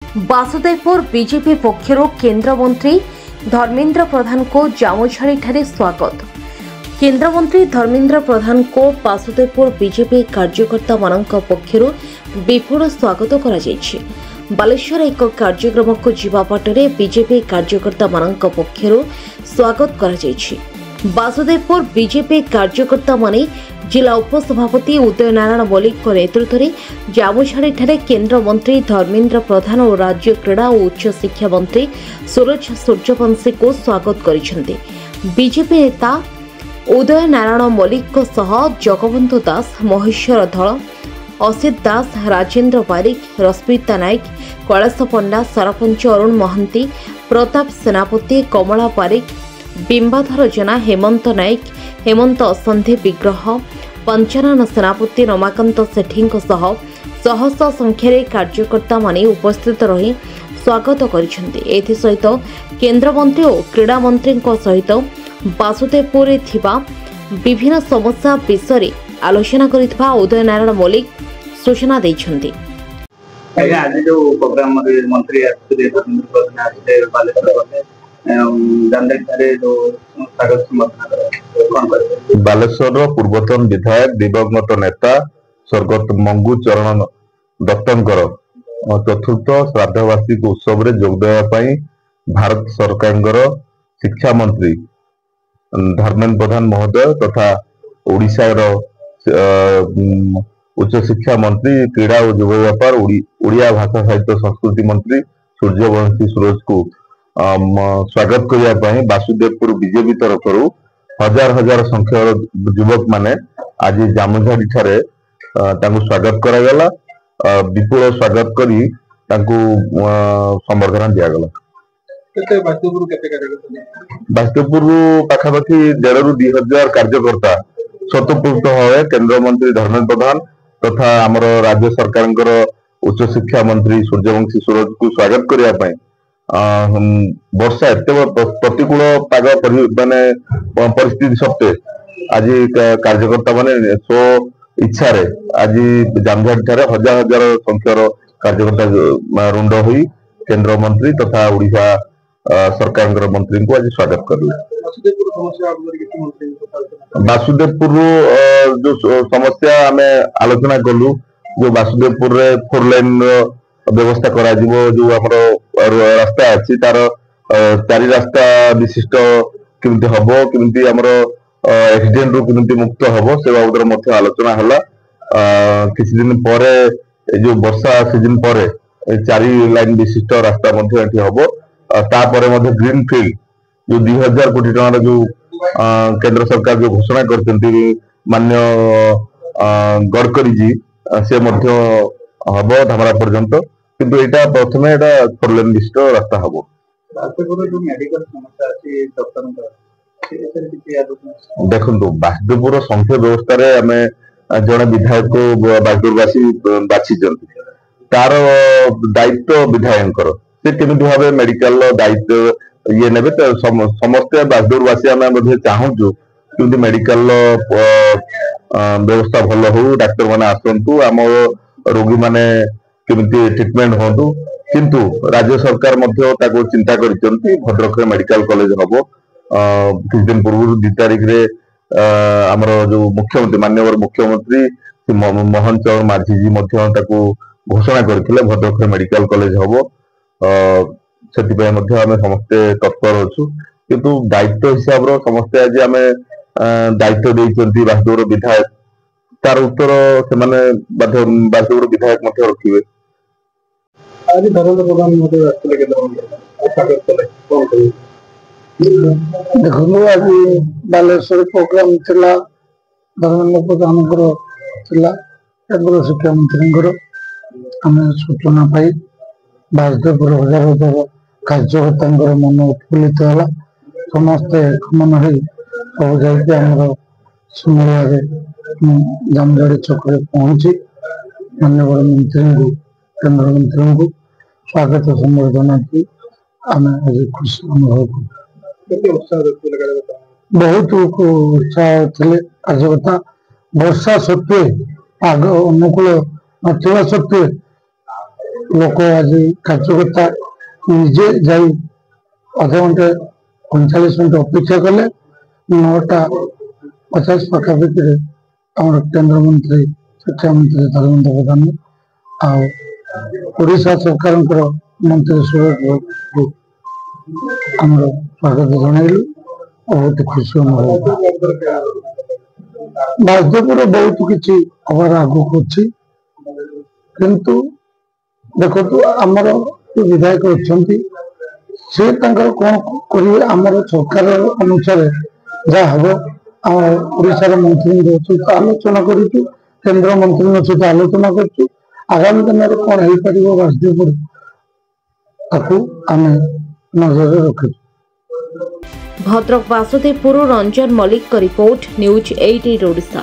Vasudevpur BJP पक्षर केंद्र मंत्री धर्मेंद्र प्रधान को जामुझाड़ी स्वागत। केंद्र मंत्री धर्मेंद्र प्रधान को वासुदेवपुर बीजेपी कार्यकर्ता मानक पक्षर विपुल स्वागत कर बालेश्वर एक कार्यक्रम को जीवा बाटरे बीजेपी कार्यकर्ता मानक पक्षर स्वागत कर वासुदेवपुर बीजेपी कार्यकर्ता माने जिला उपसभापति उदय नारायण मल्लिक नेतृत्व में जामुझाड़ी केंद्र मंत्री धर्मेंद्र प्रधान और राज्य क्रीड़ा और उच्च शिक्षा मंत्री सूरज सूर्यवंशी को स्वागत करिसेंते। बीजेपी नेता उदय नारायण मल्लिक जगबंधु दास, महेश्वर धल, असित दास, राजेन्द्र बारिक, रश्मिता नायक, कैलाश पंडा, सरपंच अरुण महांती, प्रताप सेनापति, कमला पारिक, बिंबाधर जेना, हेमंत नायक, हेमंत असंधि विग्रह, पंचानन सेनापति, रमाकांत सेठी शह संख्यार कार्यकर्ता माने उपस्थित रही स्वागत सहित केंद्र मंत्री और क्रीड़ा मंत्री सहित वासुदेवपुर थिबा विभिन्न समस्या विषय आलोचना करिथिबा उदय नारायण मल्लिक सूचना दैछन्ति। आज जो प्रोग्राम मंत्री बालेश्वर पूर्वतन विधायक दिवंगत नेता स्वर्गत मंगू चरण दत्तंकर चतुर्थ श्राद्धवार्षिक उत्सव में जोग देवा भारत सरकार शिक्षा मंत्री धर्मेंद्र प्रधान महोदय तथा ओडिशा उच्च शिक्षा मंत्री क्रीड़ा और युवा व्यापार ओडिया भाषा साहित्य संस्कृति मंत्री सूर्यवंशी सूरज को स्वागत करने वासुदेवपुर बीजेपी तरफ हजार हजार संख्यार युवक माने आज जामुझाड़ी ठारे स्वागत करागला। विपुल स्वागत करी संबर्धना दिगला। वासुदेवपुर पाखापाखि 1,500 ରୁ 2,000 कार्यकर्ता स्वतःपूर्त भाव केंद्र मंत्री धर्मेंद्र प्रधान तथा आमर राज्य सरकार उच्च शिक्षा मंत्री सूर्यवंशी सूरज को स्वागत करने वर्षा एत प्रतिकूल पाग माने परिस्थिति सत्वे आज कार्यकर्ता माने स्व इच्छा आज जामुझाड़ी ठारे हजार हजार संख्यार कार्यकर्ता रुंड हुई केंद्र मंत्री तथा ओडिशा सरकार मंत्री को आज स्वागत करें। वासुदेवपुर जो समस्या आम आलोचना कलु जो वासुदेवपुर 4 लाइन व्यवस्था करा जो आमर रास्ता अच्छी तार 4 रास्ता विशिष्ट केमती हम केमती आमर एक्सीडेंट रु केमती मुक्त हम से बाबद मध्य आलोचना हला। किसी दिन पर जो वर्षा सीजन पर 4 लाइन विशिष्ट रास्ता मध्य एठी हम तापर मध्य ग्रीन फील्ड जो 2,000 कोटी टंकार जो केंद्र सरकार जो घोषणा करते मान्य गडकरी जी से मध्य हम धामरा पर्यंत किंतु एटा प्रथमे एटा 4 लाइन विशिष्ट रास्ता हम। देखो वासुदेवपुर संख्या व्यवस्था आम जड़े विधायक को वासुदेववासी बाछी तार दायित्व विधायक से केमी भाव मेडिकल दायित्व ये ने समस्ते वासुदेववासी आम चाहूँ कि मेडिकल व्यवस्था भल हो डाक्तर मैंने आसतु आम रोगी माने केमिति ट्रिटमेंट होंतु किंतु राज्य सरकार मध्य ताको चिंता करिसंती भद्रक मेडिकल कॉलेज हबो। किछ दिन पूर्व 2 तारिख रे हमर जो मुख्यमंत्री माननीय मुख्यमंत्री मोहन चरण माझी जी मध्य ताको घोषणा करथिले भद्रक मेडिकल कॉलेज हबो। सेति मध्य आमे समस्त तत्पर अछु किंतु दायित्व हिसाब रो समस्त आज आमे दायित्व देइचंती वासुदेवपुर विधायक तार उत्तर से माने वासुदेवपुर विधायक मध्य रखिबे। आज धर्मेंद्र प्रधान महोदय आस्ते केंद्र मंत्री देखो आज बालेश्वर प्रोग्राम थिला धर्मेंद्र प्रधान थिला केंद्र शिक्षा मंत्री आम सूचना पाई वासुदेवपुर हजार हजार कार्यकर्ता मन उत्फुल्लित है समस्ते मन हो सब जामर सुमर जामुझाड़ी छक पहुंची माननीय मंत्री को केंद्र मंत्री को स्वागत संबर्धना की आम आज खुशी अनुभव कर बहुत उत्साह थे कार्यकर्ता वर्षा सत्वे आग अनुकूल ना सत्वे लोक आज कार्यकर्ता निजे जाई अधे घंटे 45 मिनट अपेक्षा कले 9:50 पाखापाखि केंद्र मंत्री शिक्षा मंत्री धर्मेंद्र प्रधान ओडिशा सरकार मंत्री सुरेश आमर स्वागत जनइलु बहुत खुशी अनुभव बासदेवपुर बहुत किसी हमार आगक अच्छी किंतु देखो आमर विधायक अच्छा सी कौन करेंगे आमर सरकार अनुसार जहाँ हम ओडार मंत्री सहित आलोचना करूँ केंद्र मंत्री सहित आलोचना करूँ आगामी दिन में कौन हो पार बासदेवपुर ताकू आम नजर रखी। Bhadrak Basudevpur Ranjan Mallick report news 18 Odisha.